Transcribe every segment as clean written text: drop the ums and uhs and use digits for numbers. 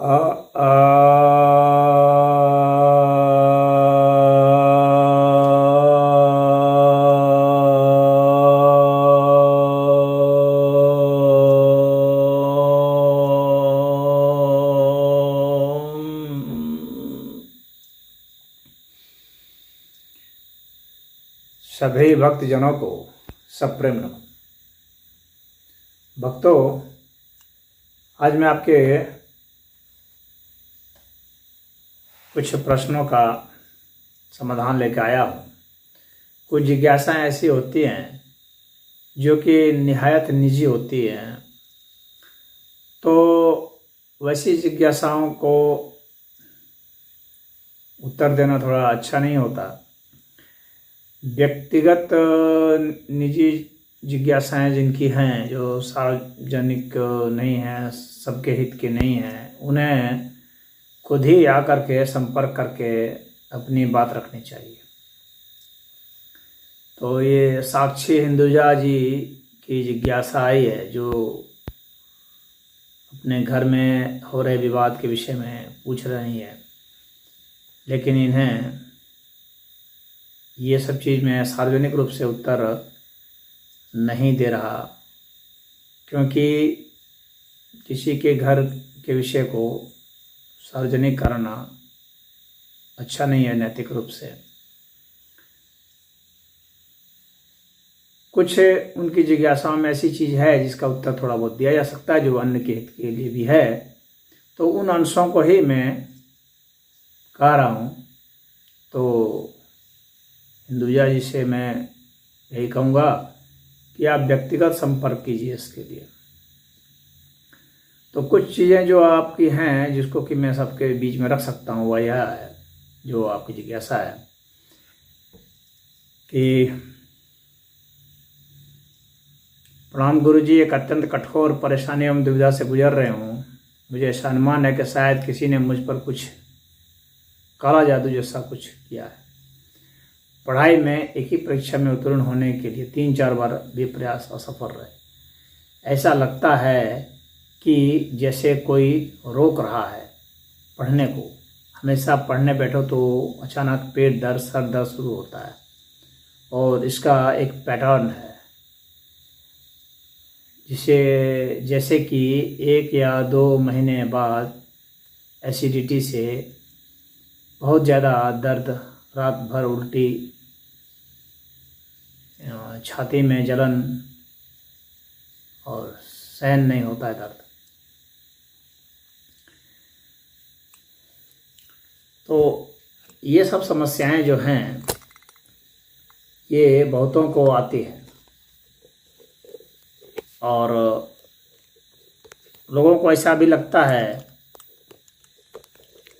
आ, आ, सभी भक्तजनों को सप्रेम नमन। भक्तों, आज मैं आपके कुछ प्रश्नों का समाधान लेकर आया हूँ। कुछ जिज्ञासाएं ऐसी होती हैं जो कि निहायत निजी होती हैं, तो वैसी जिज्ञासाओं को उत्तर देना थोड़ा अच्छा नहीं होता। व्यक्तिगत निजी जिज्ञासाएं जिनकी हैं, जो सार्वजनिक नहीं हैं, सबके हित की नहीं हैं, उन्हें खुद ही आकर के संपर्क करके अपनी बात रखनी चाहिए। तो ये साक्षी हिंदुजा जी की जिज्ञासा आई है, जो अपने घर में हो रहे विवाद के विषय में पूछ रही है, लेकिन इन्हें ये सब चीज़ मैं सार्वजनिक रूप से उत्तर नहीं दे रहा, क्योंकि किसी के घर के विषय को सार्वजनिक करना अच्छा नहीं है नैतिक रूप से। कुछ उनकी जिज्ञासाओं में ऐसी चीज़ है जिसका उत्तर थोड़ा बहुत दिया जा सकता है, जो अन्य के हित के लिए भी है, तो उन अंशों को ही मैं कह रहा हूँ। तो हिंदुजा जी से मैं यही कहूँगा कि आप व्यक्तिगत संपर्क कीजिए इसके लिए। तो कुछ चीज़ें जो आपकी हैं, जिसको कि मैं सबके बीच में रख सकता हूँ, वह यह है जो आपकी जिज्ञासा है कि प्रणाम गुरुजी, एक अत्यंत कठोर परेशानी एवं दुविधा से गुजर रहे हूँ। मुझे ऐसा अनुमान है कि शायद किसी ने मुझ पर कुछ काला जादू जैसा कुछ किया है। पढ़ाई में एक ही परीक्षा में उत्तीर्ण होने के लिए 3-4 बार भी प्रयास असफल रहे। ऐसा लगता है कि जैसे कोई रोक रहा है पढ़ने को। हमेशा पढ़ने बैठो तो अचानक पेट दर्द, सर दर्द शुरू होता है, और इसका एक पैटर्न है, जैसे कि 1 या 2 महीने बाद एसिडिटी से बहुत ज़्यादा दर्द, रात भर उल्टी, छाती में जलन और सहन नहीं होता है दर्द। तो ये सब समस्याएं जो हैं, ये बहुतों को आती हैं, और लोगों को ऐसा भी लगता है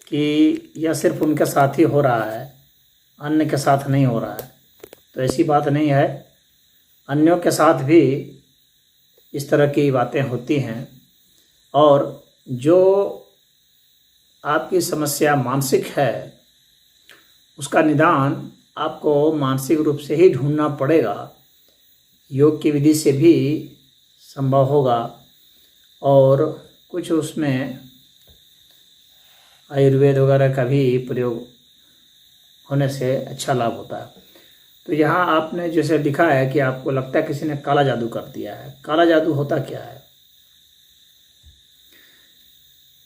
कि यह सिर्फ उनके साथ ही हो रहा है, अन्य के साथ नहीं हो रहा है। तो ऐसी बात नहीं है, अन्यों के साथ भी इस तरह की बातें होती हैं। और जो आपकी समस्या मानसिक है, उसका निदान आपको मानसिक रूप से ही ढूंढना पड़ेगा। योग की विधि से भी संभव होगा, और कुछ उसमें आयुर्वेद वगैरह का भी प्रयोग होने से अच्छा लाभ होता है। तो यहाँ आपने जैसे लिखा है कि आपको लगता है किसी ने काला जादू कर दिया है। काला जादू होता क्या है?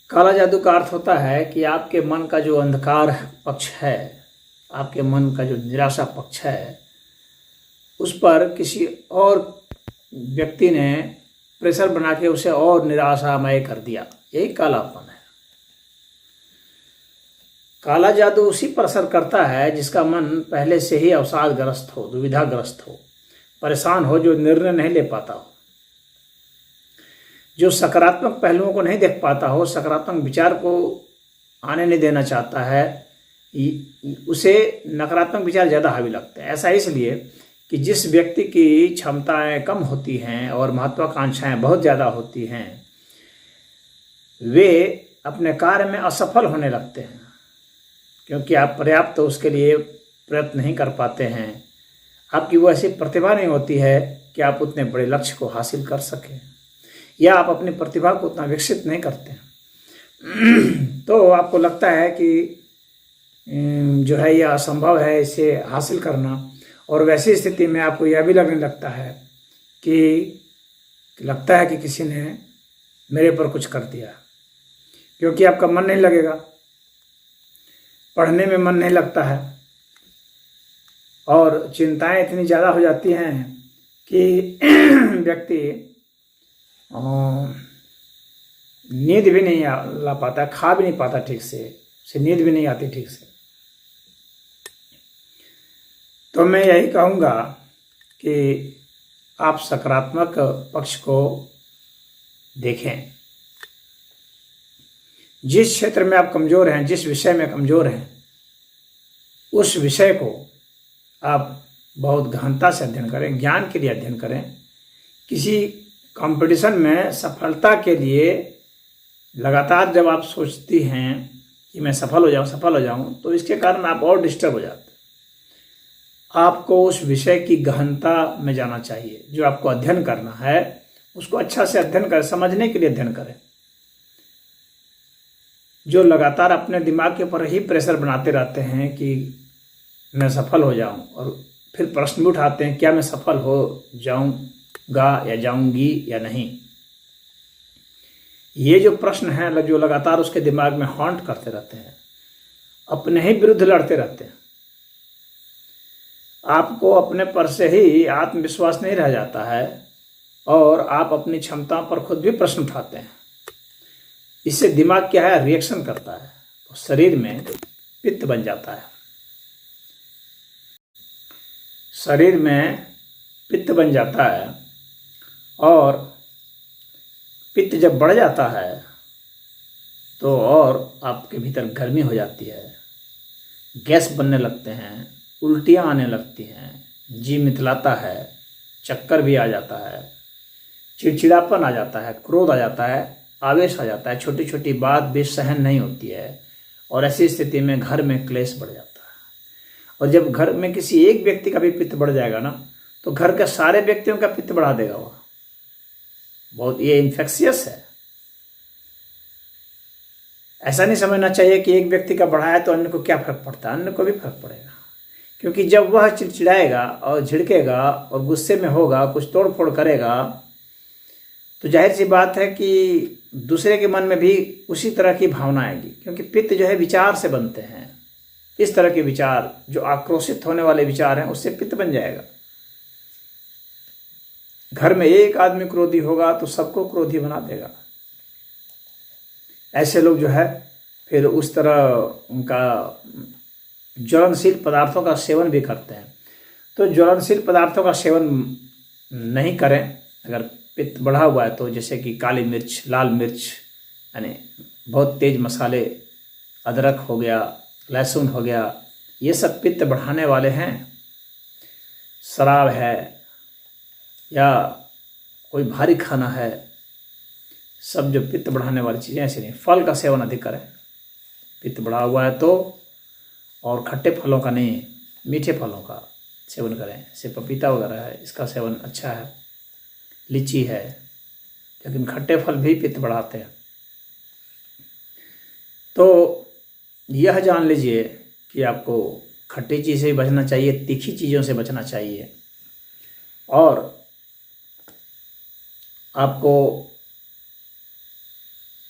काला जादू का अर्थ होता है कि आपके मन का जो अंधकार पक्ष है, आपके मन का जो निराशा पक्ष है, उस पर किसी और व्यक्ति ने प्रेशर बना के उसे और निराशामय कर दिया। यही कालापन है। काला जादू उसी पर असर करता है जिसका मन पहले से ही अवसादग्रस्त हो, दुविधाग्रस्त हो, परेशान हो, जो निर्णय नहीं ले पाता हो, जो सकारात्मक पहलुओं को नहीं देख पाता हो, सकारात्मक विचार को आने नहीं देना चाहता है, उसे नकारात्मक विचार ज़्यादा हावी लगते हैं। ऐसा इसलिए कि जिस व्यक्ति की क्षमताएं कम होती हैं और महत्वाकांक्षाएं बहुत ज़्यादा होती हैं, वे अपने कार्य में असफल होने लगते हैं, क्योंकि आप पर्याप्त उसके लिए प्रयत्न नहीं कर पाते हैं। आपकी वो ऐसी प्रतिभा नहीं होती है कि आप उतने बड़े लक्ष्य को हासिल कर सकें, या आप अपनी प्रतिभा को उतना विकसित नहीं करते हैं। तो आपको लगता है कि जो है यह असंभव है इसे हासिल करना, और वैसी स्थिति में आपको यह भी लगने लगता है कि लगता है कि किसी ने मेरे पर कुछ कर दिया, क्योंकि आपका मन नहीं लगेगा, पढ़ने में मन नहीं लगता है, और चिंताएं इतनी ज़्यादा हो जाती हैं कि व्यक्ति नींद भी नहीं ला पाता, खा भी नहीं पाता ठीक से, उसे नींद भी नहीं आती ठीक से। तो मैं यही कहूँगा कि आप सकारात्मक पक्ष को देखें। जिस क्षेत्र में आप कमज़ोर हैं, जिस विषय में कमज़ोर हैं, उस विषय को आप बहुत गहनता से अध्ययन करें, ज्ञान के लिए अध्ययन करें। किसी कंपटीशन में सफलता के लिए लगातार जब आप सोचती हैं कि मैं सफल हो जाऊं, तो इसके कारण आप और डिस्टर्ब हो जाते हैं। आपको उस विषय की गहनता में जाना चाहिए। जो आपको अध्ययन करना है उसको अच्छा से अध्ययन करें, समझने के लिए अध्ययन करें। जो लगातार अपने दिमाग के ऊपर ही प्रेशर बनाते रहते हैं कि मैं सफल हो जाऊं, और फिर प्रश्न भी उठाते हैं क्या मैं सफल हो जाऊंगा या जाऊंगी या नहीं। ये जो प्रश्न हैं जो लगातार उसके दिमाग में हॉन्ट करते रहते हैं, अपने ही विरुद्ध लड़ते रहते हैं। आपको अपने पर से ही आत्मविश्वास नहीं रह जाता है, और आप अपनी क्षमताओं पर खुद भी प्रश्न उठाते हैं। इससे दिमाग क्या है, रिएक्शन करता है, तो शरीर में पित्त बन जाता है। शरीर में पित्त बन जाता है, और पित्त जब बढ़ जाता है तो और आपके भीतर गर्मी हो जाती है, गैस बनने लगते हैं, उल्टियाँ आने लगती हैं, जी मितलाता है, चक्कर भी आ जाता है, चिड़चिड़ापन आ जाता है, क्रोध आ जाता है, आवेश आ जाता है, छोटी छोटी बात भी सहन नहीं होती है, और ऐसी स्थिति में घर में क्लेश बढ़ जाता है। और जब घर में किसी एक व्यक्ति का भी पित्त बढ़ जाएगा ना, तो घर के सारे व्यक्तियों का पित्त बढ़ा देगा वो। बहुत ये इन्फेक्शियस है। ऐसा नहीं समझना चाहिए कि एक व्यक्ति का बढ़ा है तो अन्य को क्या फर्क पड़ता है, अन्य को भी फर्क पड़ेगा। क्योंकि जब वह चिड़चिड़ाएगा और झिड़केगा और गुस्से में होगा, कुछ तोड़ फोड़ करेगा, तो जाहिर सी बात है कि दूसरे के मन में भी उसी तरह की भावना आएगी। क्योंकि पित्त जो है विचार से बनते हैं। इस तरह के विचार जो आक्रोशित होने वाले विचार हैं, उससे पित्त बन जाएगा। घर में एक आदमी क्रोधी होगा तो सबको क्रोधी बना देगा। ऐसे लोग जो है फिर उस तरह उनका ज्वलनशील पदार्थों का सेवन भी करते हैं। तो ज्वलनशील पदार्थों का सेवन नहीं करें अगर पित्त बढ़ा हुआ है तो, जैसे कि काली मिर्च, लाल मिर्च, यानी बहुत तेज मसाले, अदरक हो गया, लहसुन हो गया, ये सब पित्त बढ़ाने वाले हैं। शराब है या कोई भारी खाना है, सब जो पित्त बढ़ाने वाली चीज़ें ऐसी नहीं। फल का सेवन अधिक करें पित्त बढ़ा हुआ है तो, और खट्टे फलों का नहीं, मीठे फलों का सेवन करें। जैसे पपीता वगैरह है, इसका सेवन अच्छा है, लीची है, लेकिन खट्टे फल भी पित्त बढ़ाते हैं। तो यह जान लीजिए कि आपको खट्टी चीज़ से बचना चाहिए, तीखी चीज़ों से बचना चाहिए, और आपको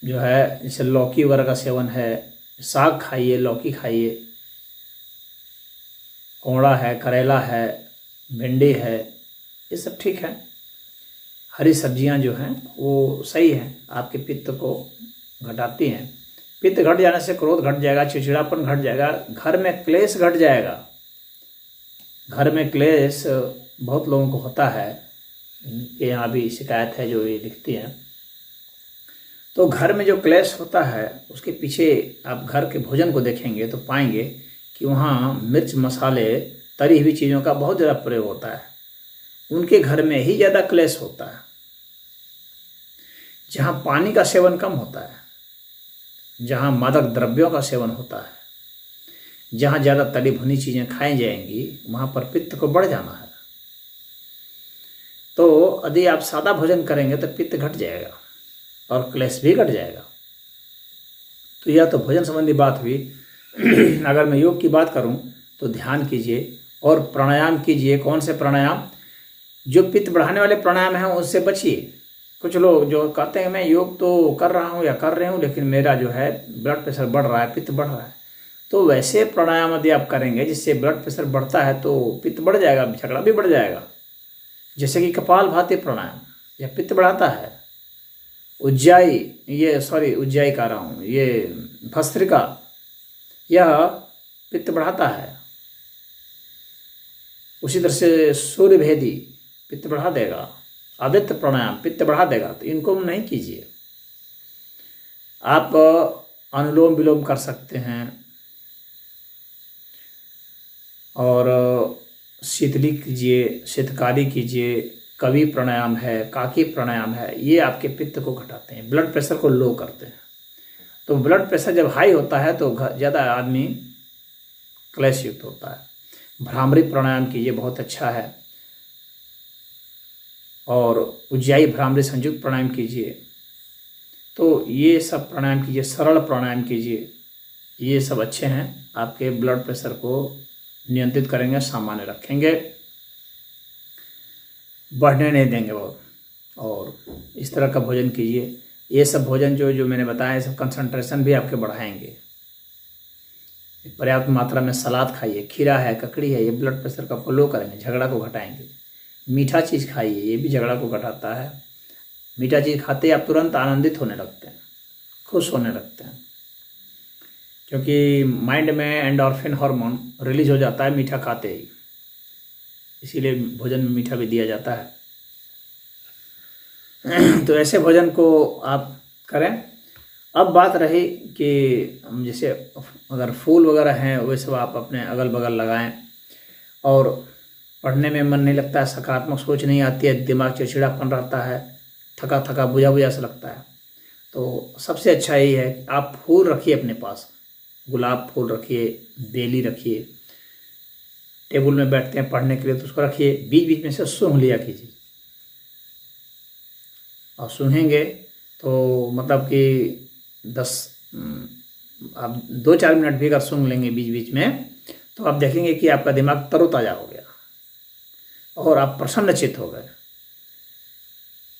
जो है जैसे लौकी वगैरह का सेवन है, साग खाइए, लौकी खाइए, कोहड़ा है, करेला है, भिंडी है, ये सब ठीक है। हरी सब्जियां जो हैं वो सही हैं, आपके पित्त को घटाती हैं। पित्त घट जाने से क्रोध घट जाएगा, चिड़चिड़ापन घट जाएगा, घर में क्लेश घट जाएगा। घर में क्लेश बहुत लोगों को होता है, इनके यहाँ भी शिकायत है जो ये लिखती हैं। तो घर में जो क्लेश होता है उसके पीछे आप घर के भोजन को देखेंगे तो पाएंगे कि वहाँ मिर्च, मसाले, तली हुई चीज़ों का बहुत ज़्यादा प्रयोग होता है। उनके घर में ही ज़्यादा क्लेश होता है। जहाँ पानी का सेवन कम होता है, जहाँ मादक द्रव्यों का सेवन होता है, जहाँ ज़्यादा तली भुनी चीज़ें खाई जाएंगी, वहाँ पर पित्त को बढ़ जाना है। तो यदि आप सादा भोजन करेंगे तो पित्त घट जाएगा और क्लेश भी घट जाएगा। तो यह तो भोजन संबंधी बात हुई। अगर मैं योग की बात करूं तो ध्यान कीजिए और प्राणायाम कीजिए। कौन से प्राणायाम? जो पित्त बढ़ाने वाले प्राणायाम हैं उससे बचिए। कुछ लोग जो कहते हैं मैं योग तो कर रहा हूँ या कर रही हूँ, लेकिन मेरा जो है ब्लड प्रेशर बढ़ रहा है, पित्त बढ़ रहा है। तो वैसे प्राणायाम यदि आप करेंगे जिससे ब्लड प्रेशर बढ़ता है तो पित्त बढ़ जाएगा, झगड़ा भी बढ़ जाएगा। जैसे कि कपालभाति प्राणायाम, यह पित्त बढ़ाता है। उज्जाई कह रहा हूँ, ये भस्त्रिका, यह पित्त बढ़ाता है। उसी तरह से सूर्य भेदी पित्त बढ़ा देगा। आदित्य प्राणायाम पित्त बढ़ा देगा। तो इनको नहीं कीजिए। आप अनुलोम विलोम कर सकते हैं और शीतली कीजिए, शीतकारी कीजिए, कवि प्राणायाम है, काकी प्राणायाम है। ये आपके पित्त को घटाते हैं, ब्लड प्रेशर को लो करते हैं। तो ब्लड प्रेशर जब हाई होता है तो ज़्यादा आदमी क्लेश युक्त होता है। भ्रामरी प्राणायाम कीजिए, बहुत अच्छा है। और उज्जाई भ्रामरी संयुक्त प्राणायाम कीजिए। तो ये सब प्राणायाम कीजिए, सरल प्राणायाम कीजिए। ये सब अच्छे हैं, आपके ब्लड प्रेशर को नियंत्रित करेंगे, सामान्य रखेंगे, बढ़ने नहीं देंगे बहुत। और इस तरह का भोजन कीजिए। ये सब भोजन जो मैंने बताया, ये सब कंसंट्रेशन भी आपके बढ़ाएंगे। पर्याप्त मात्रा में सलाद खाइए, खीरा है, ककड़ी है, ये ब्लड प्रेशर को लो करेंगे, झगड़ा को घटाएंगे। मीठा चीज़ खाइए, ये भी झगड़ा को घटाता है। मीठा चीज़ खाते ही आप तुरंत आनंदित होने लगते हैं, खुश होने लगते हैं, क्योंकि माइंड में एंडोर्फिन हार्मोन रिलीज हो जाता है मीठा खाते ही। इसीलिए भोजन में मीठा भी दिया जाता है। तो ऐसे भोजन को आप करें। अब बात रही कि जैसे अगर फूल वगैरह हैं वे सब आप अपने अगल बगल लगाएं और पढ़ने में मन नहीं लगता है, सकारात्मक सोच नहीं आती है, दिमाग चिड़चिड़ापन रहता है, थका थका बुझा बुझा सा लगता है, तो सबसे अच्छा यही है आप फूल रखिए अपने पास। गुलाब फूल रखिए, बेली रखिए। टेबल में बैठते हैं पढ़ने के लिए तो उसको रखिए, बीच बीच में से सूंघ लिया कीजिए। और सूंघेंगे तो मतलब कि आप 2-4 मिनट भी अगर सूंघ लेंगे बीच बीच में, तो आप देखेंगे कि आपका दिमाग तरोताज़ा हो गया और आप प्रसन्नचित्त हो गए।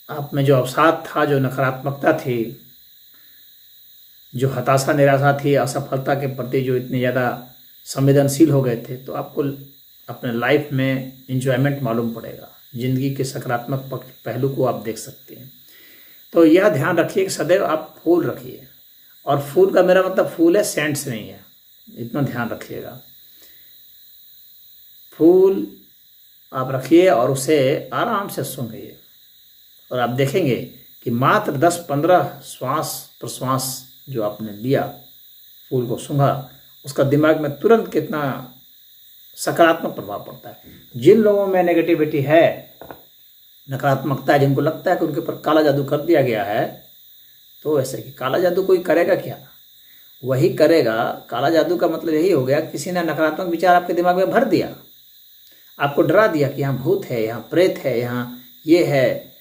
आप में जो अवसाद था, जो नकारात्मकता थी, जो हताशा निराशा थी, असफलता के प्रति जो इतने ज़्यादा संवेदनशील हो गए थे, तो आपको अपने लाइफ में एंजॉयमेंट मालूम पड़ेगा। ज़िंदगी के सकारात्मक पहलू को आप देख सकते हैं। तो यह ध्यान रखिए कि सदैव आप फूल रखिए। और फूल का मेरा मतलब फूल है, सेंट्स नहीं है, इतना ध्यान रखिएगा। फूल आप रखिए और उसे आराम से सूंघिए और आप देखेंगे कि मात्र 10-15 श्वास प्रश्वास जो आपने लिया, फूल को सूंघा, उसका दिमाग में तुरंत कितना सकारात्मक प्रभाव पड़ता है। जिन लोगों में नेगेटिविटी है, नकारात्मकता है, जिनको लगता है कि उनके ऊपर काला जादू कर दिया गया है, तो ऐसे कि काला जादू कोई करेगा क्या? वही करेगा। काला जादू का मतलब यही हो गया, किसी ने नकारात्मक विचार आपके दिमाग में भर दिया, आपको डरा दिया कि यहाँ भूत है, यहाँ प्रेत है, यहाँ ये है,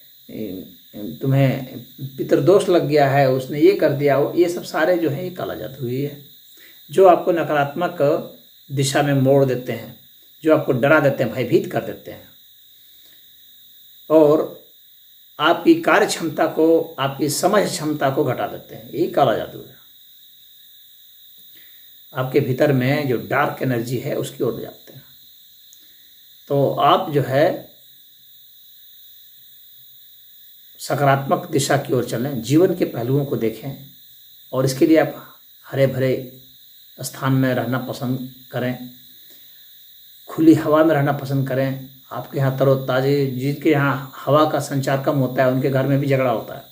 तुम्हें पितृदोष लग गया है, उसने ये कर दिया। ये सब सारे जो है ये काला जादू ही है, जो आपको नकारात्मक दिशा में मोड़ देते हैं, जो आपको डरा देते हैं, भयभीत कर देते हैं और आपकी कार्य क्षमता को, आपकी समझ क्षमता को घटा देते हैं। यही काला जादू है। आपके भीतर में जो डार्क एनर्जी है उसकी ओर ले जाते हैं। तो आप जो है सकारात्मक दिशा की ओर चलें, जीवन के पहलुओं को देखें और इसके लिए आप हरे भरे स्थान में रहना पसंद करें, खुली हवा में रहना पसंद करें। आपके यहाँ तरोताज़े, जिनके यहाँ हवा का संचार कम होता है उनके घर में भी झगड़ा होता है।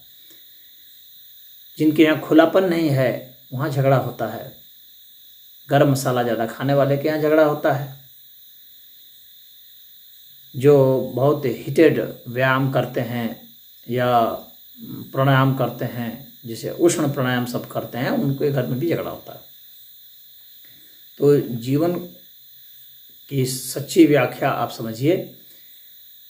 जिनके यहाँ खुलापन नहीं है वहाँ झगड़ा होता है। गरम मसाला ज़्यादा खाने वाले के यहाँ झगड़ा होता है। जो बहुत हीटेड व्यायाम करते हैं या प्राणायाम करते हैं, जैसे उष्ण प्राणायाम सब करते हैं, उनके घर में भी झगड़ा होता है। तो जीवन की सच्ची व्याख्या आप समझिए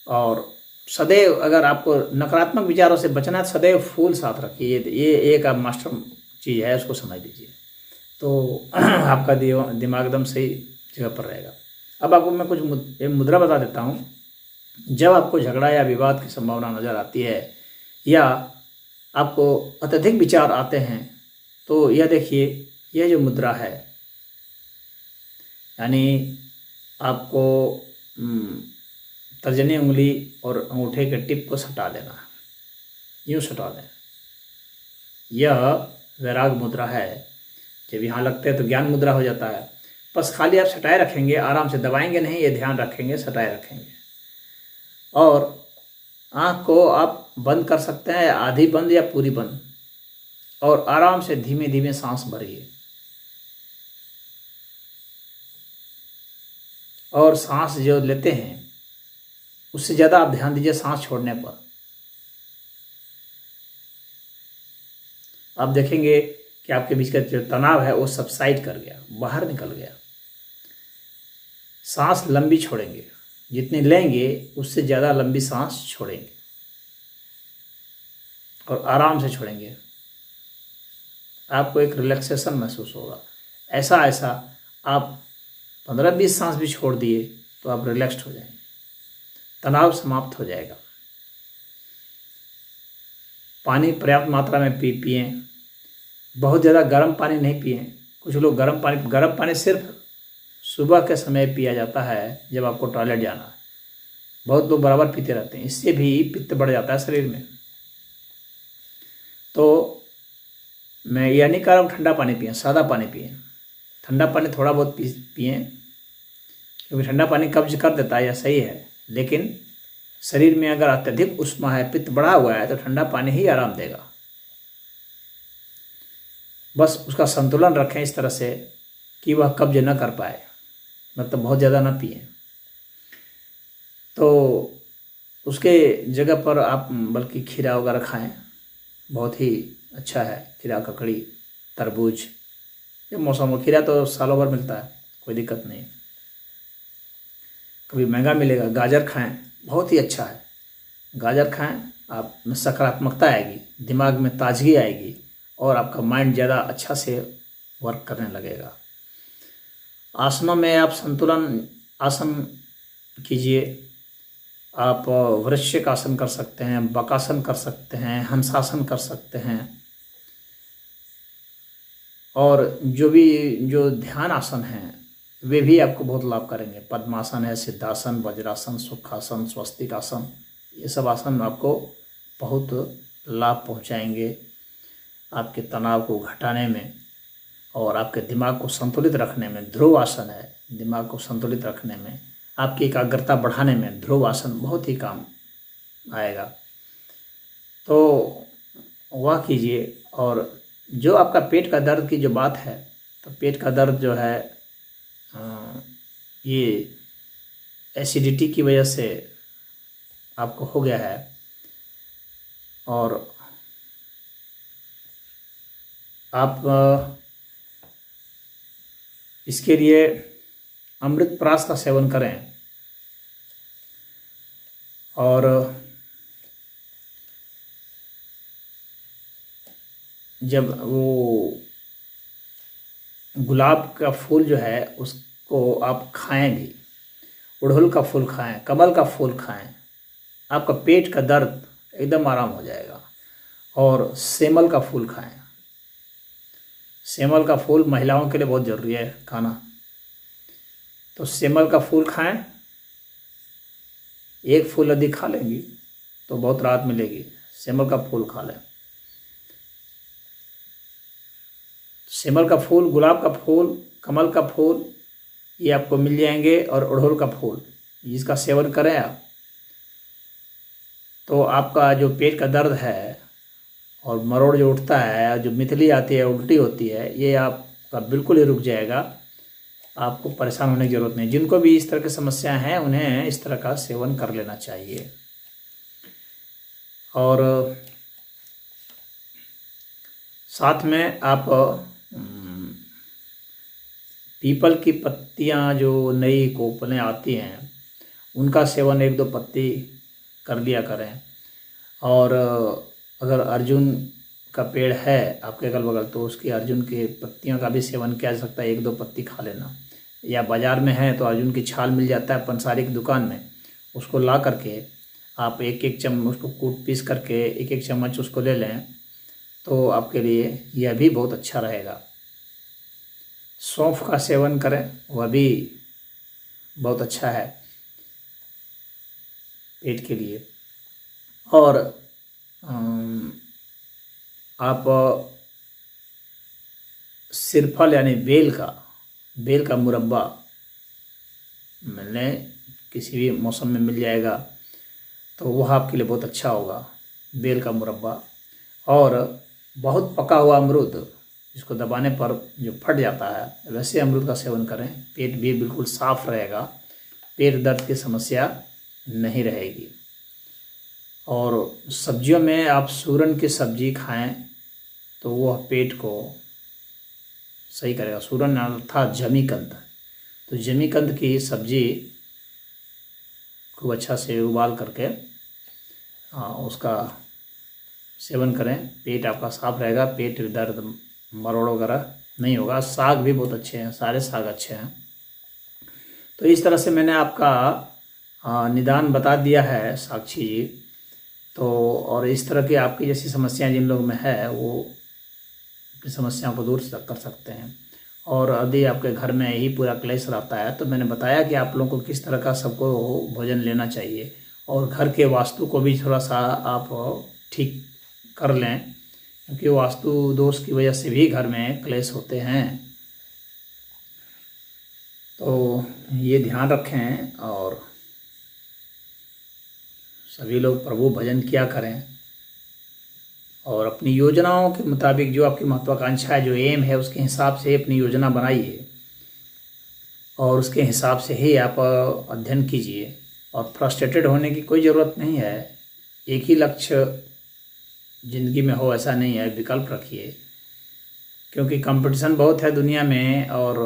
और सदैव, अगर आपको नकारात्मक विचारों से बचना है, सदैव फूल साथ रखिए। ये एक आप मास्टर चीज़ है उसको समझ लीजिए, तो आपका दिमाग एकदम सही जगह पर रहेगा। अब आपको मैं कुछ मुद्रा बता देता हूँ। जब आपको झगड़ा या विवाद की संभावना नज़र आती है या आपको अत्यधिक विचार आते हैं, तो यह देखिए, यह जो मुद्रा है, यानी आपको तर्जनी उंगली और अंगूठे के टिप को सटा देना, यूँ सटा दें। यह वैराग मुद्रा है। जब यहाँ लगते हैं तो ज्ञान मुद्रा हो जाता है। बस खाली आप सटाए रखेंगे, आराम से दबाएंगे नहीं, ये ध्यान रखेंगे, सटाए रखेंगे। और आँख को आप बंद कर सकते हैं, आधी बंद या पूरी बंद, और आराम से धीमे धीमे सांस भरिए। और सांस जो लेते हैं उससे ज़्यादा आप ध्यान दीजिए सांस छोड़ने पर। आप देखेंगे कि आपके बीच का जो तनाव है वो सबसाइड कर गया, बाहर निकल गया। सांस लंबी छोड़ेंगे, जितनी लेंगे उससे ज़्यादा लंबी सांस छोड़ेंगे और आराम से छोड़ेंगे। आपको एक रिलैक्सेशन महसूस होगा। ऐसा आप 15-20 सांस भी छोड़ दिए तो आप रिलैक्स्ड हो जाएंगे, तनाव समाप्त हो जाएगा। पानी पर्याप्त मात्रा में पिए। बहुत ज़्यादा गर्म पानी नहीं पिए। कुछ लोग गर्म पानी सिर्फ सुबह के समय पिया जाता है जब आपको टॉयलेट जाना है। बहुत लोग बराबर पीते रहते हैं, इससे भी पित्त बढ़ जाता है शरीर में। तो मैं यह नहीं कह रहा हूँ ठंडा पानी पिए, सादा पानी पिए। ठंडा पानी थोड़ा बहुत पिए, क्योंकि ठंडा पानी कब्ज कर देता है, यह सही है। लेकिन शरीर में अगर अत्यधिक उष्मा है, पित्त बढ़ा हुआ है, तो ठंडा पानी ही आराम देगा। बस उसका संतुलन रखें इस तरह से कि वह कब्ज न कर पाए, मतलब बहुत ज़्यादा ना पिए। तो उसके जगह पर आप बल्कि खीरा वगैरह खाएं, बहुत ही अच्छा है। खीरा, ककड़ी, तरबूज, ये मौसम में खीरा तो सालों भर मिलता है, कोई दिक्कत नहीं। कभी महंगा मिलेगा। गाजर खाएं, बहुत ही अच्छा है। गाजर खाएं, आप में सकारात्मकता आएगी, दिमाग में ताजगी आएगी और आपका माइंड ज़्यादा अच्छा से वर्क करने लगेगा। आसनों में आप संतुलन आसन कीजिए। आप वृश्चिक आसन कर सकते हैं, बकासन कर सकते हैं, हंसासन कर सकते हैं, और जो ध्यान आसन हैं वे भी आपको बहुत लाभ करेंगे। पद्मासन है, सिद्धासन, वज्रासन, सुखासन, स्वस्तिक आसन, ये सब आसन आपको बहुत लाभ पहुंचाएंगे आपके तनाव को घटाने में और आपके दिमाग को संतुलित रखने में। ध्रुव आसन है, दिमाग को संतुलित रखने में, आपकी एकाग्रता बढ़ाने में ध्रुव आसन बहुत ही काम आएगा। तो वह कीजिए। और जो आपका पेट का दर्द की जो बात है, तो पेट का दर्द जो है ये एसिडिटी की वजह से आपको हो गया है, और आप इसके लिए अमृत प्राश का सेवन करें। और जब वो गुलाब का फूल जो है उसको आप खाएं भी, उड़हुल का फूल खाएं, कमल का फूल खाएं, आपका पेट का दर्द एकदम आराम हो जाएगा। और सेमल का फूल खाएं। सेमल का फूल महिलाओं के लिए बहुत ज़रूरी है खाना, तो सेमल का फूल खाएं। एक फूल यदि खा लेंगी तो बहुत राहत मिलेगी। सेमल का फूल खा लें। सेमल का फूल, गुलाब का फूल, कमल का फूल, ये आपको मिल जाएंगे, और अड़हुल का फूल, इसका सेवन करें आप, तो आपका जो पेट का दर्द है और मरोड़ जो उठता है, जो मितली आती है, उल्टी होती है, ये आपका बिल्कुल ही रुक जाएगा। आपको परेशान होने की ज़रूरत नहीं। जिनको भी इस तरह की समस्याएं हैं उन्हें इस तरह का सेवन कर लेना चाहिए। और साथ में आप पीपल की पत्तियां, जो नई कोपलें आती हैं, उनका सेवन 1-2 पत्ती कर लिया करें। और अगर अर्जुन का पेड़ है आपके अगल बगल तो उसकी अर्जुन के पत्तियों का भी सेवन किया जा सकता है, 1-2 पत्ती खा लेना। या बाज़ार में है तो अर्जुन की छाल मिल जाता है पंसारी की दुकान में, उसको ला करके आप एक एक चम्मच उसको कूट पीस करके एक एक चम्मच उसको ले लें तो आपके लिए यह भी बहुत अच्छा रहेगा। सौंफ का सेवन करें, वह भी बहुत अच्छा है पेट के लिए। और आप सिरफल यानी बेल का मुरब्बा मिलने किसी भी मौसम में मिल जाएगा तो वह आपके लिए बहुत अच्छा होगा, बेल का मुरब्बा। और बहुत पका हुआ अमरूद जिसको दबाने पर जो फट जाता है वैसे अमरूद का सेवन करें, पेट भी बिल्कुल साफ रहेगा, पेट दर्द की समस्या नहीं रहेगी। और सब्जियों में आप सूरन की सब्जी खाएं तो वह पेट को सही करेगा। सूरन अर्थात जमीकंद, तो जमीकंद की सब्जी खूब अच्छा से उबाल करके उसका सेवन करें, पेट आपका साफ रहेगा, पेट दर्द मरोड़ वगैरह नहीं होगा। साग भी बहुत अच्छे हैं, सारे साग अच्छे हैं। तो इस तरह से मैंने आपका निदान बता दिया है साक्षी जी। तो और इस तरह की आपकी जैसी समस्याएं जिन लोगों में है वो अपनी समस्याओं को दूर कर सकते हैं। और यदि आपके घर में ही पूरा क्लेश रहता है तो मैंने बताया कि आप लोगों को किस तरह का सबको भोजन लेना चाहिए और घर के वास्तु को भी थोड़ा सा आप ठीक कर लें, क्योंकि वास्तु दोष की वजह से भी घर में क्लेश होते हैं। तो ये ध्यान रखें और सभी लोग प्रभु भजन किया करें और अपनी योजनाओं के मुताबिक जो आपकी महत्वाकांक्षा है, जो एम है, उसके हिसाब से अपनी योजना बनाइए और उसके हिसाब से ही आप अध्ययन कीजिए। और फ्रस्ट्रेटेड होने की कोई ज़रूरत नहीं है, एक ही लक्ष्य ज़िंदगी में हो ऐसा नहीं है, विकल्प रखिए, क्योंकि कंपटीशन बहुत है दुनिया में और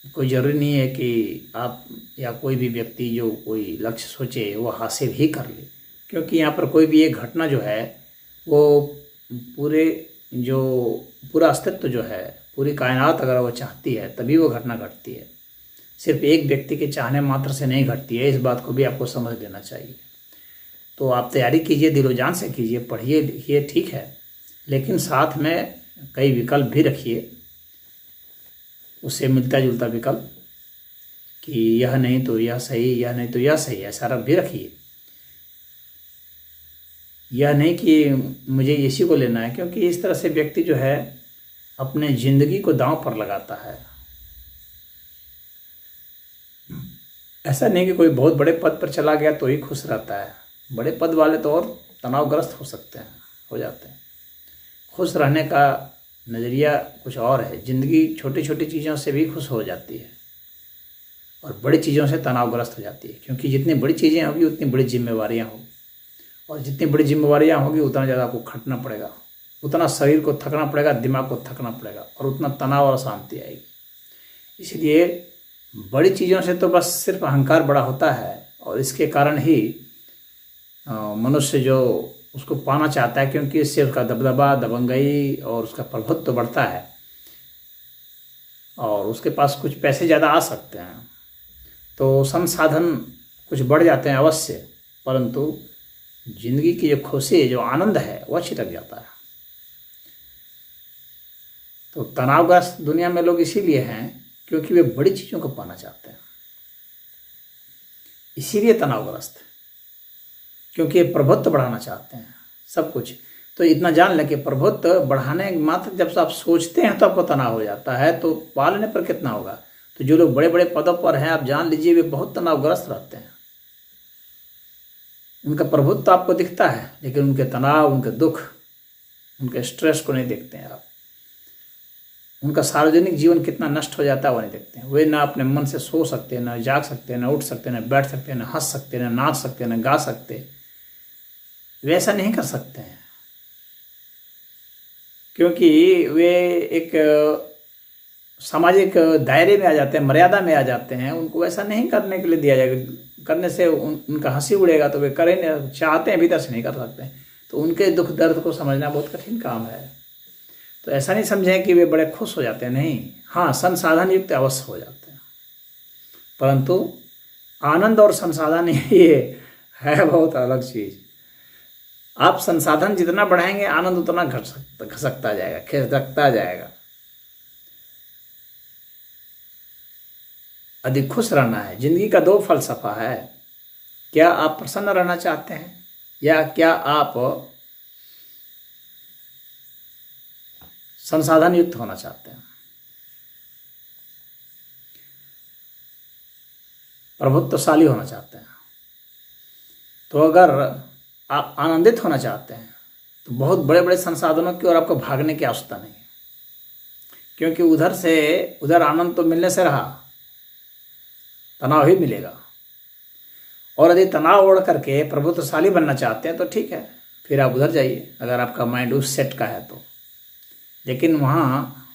कोई ज़रूरी नहीं है कि आप या कोई भी व्यक्ति जो कोई लक्ष्य सोचे वो हासिल ही कर ले, क्योंकि यहाँ पर कोई भी एक घटना जो है वो पूरा अस्तित्व जो है, पूरी कायनात अगर वो चाहती है तभी वो घटना घटती है, सिर्फ एक व्यक्ति के चाहने मात्र से नहीं घटती है। इस बात को भी आपको समझ लेना चाहिए। तो आप तैयारी कीजिए, दिलो जान से कीजिए, पढ़िए लिखिए, ठीक है, लेकिन साथ में कई विकल्प भी रखिए, उससे मिलता जुलता विकल्प कि यह नहीं तो यह सही, यह नहीं तो यह सही, ऐसा रख भी रखिए। यह नहीं कि मुझे इसी को लेना है, क्योंकि इस तरह से व्यक्ति जो है अपने ज़िंदगी को दांव पर लगाता है। ऐसा नहीं कि कोई बहुत बड़े पद पर चला गया तो ही खुश रहता है, बड़े पद वाले तो और तनावग्रस्त हो जाते हैं। खुश रहने का नज़रिया कुछ और है, ज़िंदगी छोटी छोटी चीज़ों से भी खुश हो जाती है और बड़ी चीज़ों से तनावग्रस्त हो जाती है, क्योंकि जितनी बड़ी चीज़ें होगी उतनी बड़ी जिम्मेवारियाँ होगी और जितनी बड़ी जिम्मेवारियाँ होगी उतना ज़्यादा आपको खटना पड़ेगा, उतना शरीर को थकना पड़ेगा, दिमाग को थकना पड़ेगा और उतना तनाव और शांति आएगी। इसलिए बड़ी चीज़ों से तो बस सिर्फ अहंकार बड़ा होता है और इसके कारण ही मनुष्य जो उसको पाना चाहता है, क्योंकि इससे उसका दबदबा, दबंगई और उसका प्रभुत्व बढ़ता है और उसके पास कुछ पैसे ज़्यादा आ सकते हैं, तो संसाधन कुछ बढ़ जाते हैं अवश्य, परंतु जिंदगी की जो खुशी, जो आनंद है वह छिटक जाता है। तो तनावग्रस्त दुनिया में लोग इसीलिए हैं क्योंकि वे बड़ी चीज़ों को पाना चाहते हैं, इसीलिए तनावग्रस्त, क्योंकि प्रभुत्व बढ़ाना चाहते हैं सब कुछ। तो इतना जान लें कि प्रभुत्व बढ़ाने मात्र जब आप सोचते हैं तो आपको तनाव हो जाता है, तो पालने पर कितना होगा। तो जो लोग बड़े बड़े पदों पर हैं आप जान लीजिए वे बहुत तनावग्रस्त रहते हैं। उनका प्रभुत्व आपको दिखता है लेकिन उनके तनाव, उनके दुख, उनके स्ट्रेस को नहीं देखते हैं आप। उनका सार्वजनिक जीवन कितना नष्ट हो जाता है वो नहीं देखते हैं। वे ना अपने मन से सो सकते, ना जाग सकते, ना उठ सकते, ना बैठ सकते, ना हंस सकते, ना नाच सकते, ना गा सकते। वे ऐसा नहीं कर सकते हैं क्योंकि वे एक सामाजिक दायरे में आ जाते हैं, मर्यादा में आ जाते हैं। उनको ऐसा नहीं करने के लिए दिया जाएगा, करने से उनका हंसी उड़ेगा तो वे करें, चाहते हैं भीतर से नहीं कर सकते। तो उनके दुख दर्द को समझना बहुत कठिन काम है। तो ऐसा नहीं समझें कि वे बड़े खुश हो जाते हैं, नहीं। हाँ, संसाधन युक्त अवश्य हो जाते हैं, परंतु आनंद और संसाधन ये है बहुत अलग चीज़। आप संसाधन जितना बढ़ाएंगे आनंद उतना घसकता जाएगा, खिसकता जाएगा। अधिक खुश रहना है। जिंदगी का दो फलसफा है, क्या आप प्रसन्न रहना चाहते हैं या क्या आप संसाधन युक्त होना चाहते हैं। प्रभुत्वशाली होना चाहते हैं। तो अगर आप आनंदित होना चाहते हैं तो बहुत बड़े बड़े संसाधनों की ओर आपको भागने की आवश्यकता नहीं है, क्योंकि उधर आनंद तो मिलने से रहा, तनाव ही मिलेगा। और यदि तनाव ओढ़ करके प्रभुत्वशाली बनना चाहते हैं तो ठीक है, फिर आप उधर जाइए, अगर आपका माइंड उस सेट का है तो। लेकिन वहाँ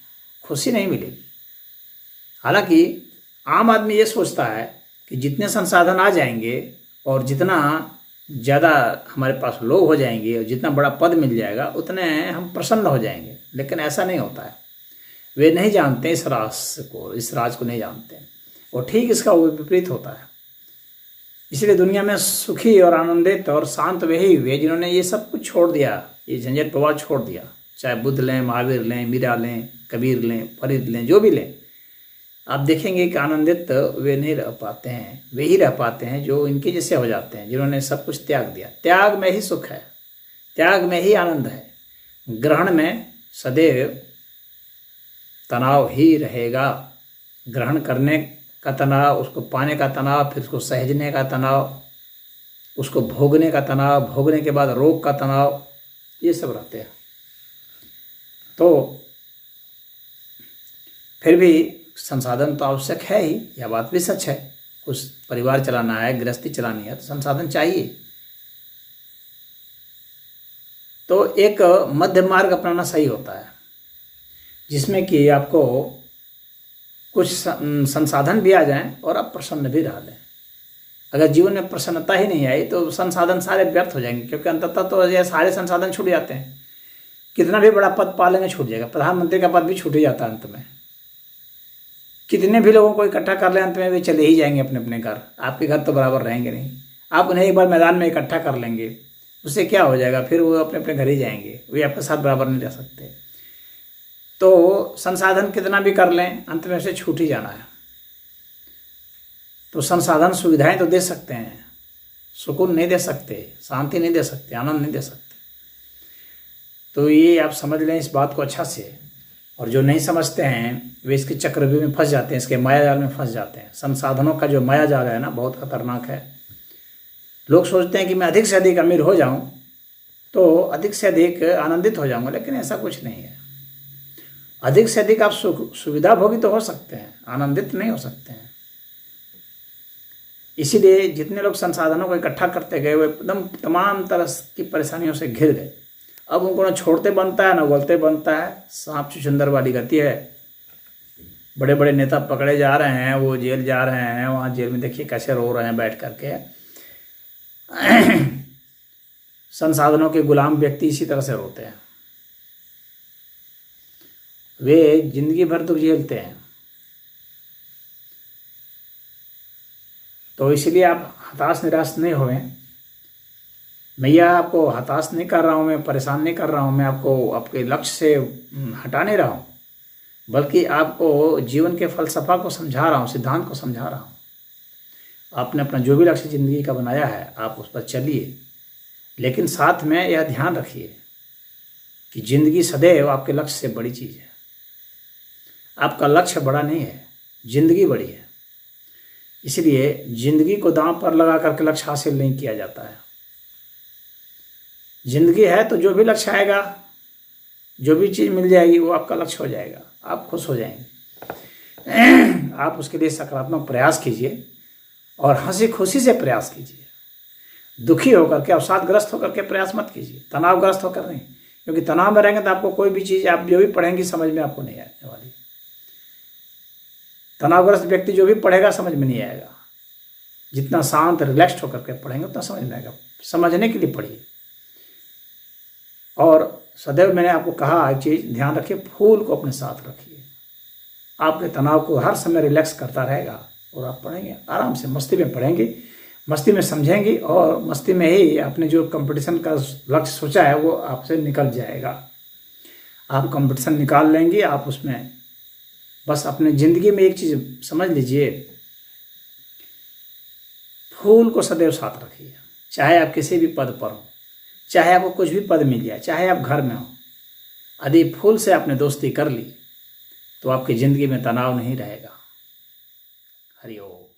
खुशी नहीं मिलेगी। हालांकि आम आदमी ये सोचता है कि जितने संसाधन आ जाएंगे और जितना ज़्यादा हमारे पास लोग हो जाएंगे और जितना बड़ा पद मिल जाएगा उतने हम प्रसन्न हो जाएंगे, लेकिन ऐसा नहीं होता है। वे नहीं जानते इस राज को नहीं जानते, और ठीक इसका विपरीत होता है। इसलिए दुनिया में सुखी और आनंदित और शांत वे ही हुए जिन्होंने ये सब कुछ छोड़ दिया, ये झंझट प्रवाह छोड़ दिया। चाहे बुद्ध लें, महावीर लें, मीरा लें, कबीर लें, फरीद लें, जो भी लें, आप देखेंगे कि आनंदित वे नहीं रह पाते हैं। वे ही रह पाते हैं जो इनके जैसे हो जाते हैं, जिन्होंने सब कुछ त्याग दिया। त्याग में ही सुख है, त्याग में ही आनंद है। ग्रहण में सदैव तनाव ही रहेगा। ग्रहण करने का तनाव, उसको पाने का तनाव, फिर उसको सहेजने का तनाव, उसको भोगने का तनाव, भोगने के बाद रोग का तनाव, ये सब रहते हैं। तो फिर भी संसाधन तो आवश्यक है ही, यह बात भी सच है। कुछ परिवार चलाना है, गृहस्थी चलानी है तो संसाधन चाहिए। तो एक मध्य मार्ग अपनाना सही होता है, जिसमें कि आपको कुछ संसाधन भी आ जाएं और आप प्रसन्न भी रह लें। अगर जीवन में प्रसन्नता ही नहीं आई तो संसाधन सारे व्यर्थ हो जाएंगे, क्योंकि अंततः तो ये सारे संसाधन छूट जाते हैं। कितना भी बड़ा पद पा लेंगे छूट जाएगा। प्रधानमंत्री का पद भी छूट ही जाता है अंत में। कितने भी लोगों को इकट्ठा कर ले, अंत में वे चले ही जाएंगे अपने अपने घर। आपके घर तो बराबर रहेंगे नहीं। आप उन्हें एक बार मैदान में इकट्ठा कर लेंगे, उससे क्या हो जाएगा, फिर वो अपने अपने घर ही जाएंगे, वे आपके साथ बराबर नहीं रह सकते। तो संसाधन कितना भी कर लें, अंत में से छूट ही जाना है। तो संसाधन सुविधाएं तो दे सकते हैं, सुकून नहीं दे सकते, शांति नहीं दे सकते, आनंद नहीं दे सकते। तो ये आप समझ लें इस बात को अच्छा से। और जो नहीं समझते हैं वे इसके चक्रव्यूह में फंस जाते हैं, इसके माया जाल में फंस जाते हैं। संसाधनों का जो माया जाल है ना, बहुत खतरनाक है। लोग सोचते हैं कि मैं अधिक से अधिक अमीर हो जाऊं तो अधिक से अधिक आनंदित हो जाऊंगा, लेकिन ऐसा कुछ नहीं है। अधिक से अधिक आप सुविधा भोगी तो हो सकते हैं, आनंदित नहीं हो सकते हैं। इसीलिए जितने लोग संसाधनों को इकट्ठा करते गए वो एकदम तमाम तरह की परेशानियों से घिर गए। अब उनको ना छोड़ते बनता है ना उगलते बनता है। सांप चुचंदर वाली गति है। बड़े बड़े नेता पकड़े जा रहे हैं, वो जेल जा रहे हैं, वहाँ जेल में देखिए कैसे रो रहे हैं बैठ करके। संसाधनों के गुलाम व्यक्ति इसी तरह से रोते हैं। वे जिंदगी भर दुख झेलते हैं। तो इसलिए आप हताश निराश नहीं होवें। मैं यह आपको हताश नहीं कर रहा हूँ, मैं परेशान नहीं कर रहा हूँ, मैं आपको आपके लक्ष्य से हटा नहीं रहा हूँ, बल्कि आपको जीवन के फलसफा को समझा रहा हूँ, सिद्धांत को समझा रहा हूँ। आपने अपना जो भी लक्ष्य ज़िंदगी का बनाया है आप उस पर चलिए, लेकिन साथ में यह ध्यान रखिए कि ज़िंदगी सदैव आपके लक्ष्य से बड़ी चीज़ है। आपका लक्ष्य बड़ा नहीं है, ज़िंदगी बड़ी है। इसलिए ज़िंदगी को दांव पर लगा करके लक्ष्य हासिल नहीं किया जाता है। जिंदगी है तो जो भी लक्ष्य आएगा, जो भी चीज़ मिल जाएगी वो आपका लक्ष्य हो जाएगा, आप खुश हो जाएंगे। आप उसके लिए सकारात्मक प्रयास कीजिए और हंसी खुशी से प्रयास कीजिए। दुखी होकर के, अवसादग्रस्त होकर के प्रयास मत कीजिए, तनावग्रस्त होकर नहीं, क्योंकि तनाव में रहेंगे तो आपको कोई भी चीज़ आप जो भी पढ़ेंगे समझ में आपको नहीं आने वाली। तनावग्रस्त व्यक्ति जो भी पढ़ेगा समझ में नहीं आएगा। जितना शांत रिलैक्स्ड होकर के पढ़ेंगे उतना समझ में आएगा। समझने के लिए पढ़िए। और सदैव मैंने आपको कहा एक चीज़ ध्यान रखिए, फूल को अपने साथ रखिए, आपके तनाव को हर समय रिलैक्स करता रहेगा और आप पढ़ेंगे आराम से, मस्ती में पढ़ेंगे, मस्ती में समझेंगे और मस्ती में ही आपने जो कंपटीशन का लक्ष्य सोचा है वो आपसे निकल जाएगा। आप कंपटीशन निकाल लेंगे, आप उसमें बस अपने ज़िंदगी में एक चीज़ समझ लीजिए, फूल को सदैव साथ रखिए, चाहे आप किसी भी पद पर हो, चाहे आपको कुछ भी पद मिल जाए, चाहे आप घर में हो, यदि फूल से आपने दोस्ती कर ली तो आपकी ज़िंदगी में तनाव नहीं रहेगा। हरि ओम।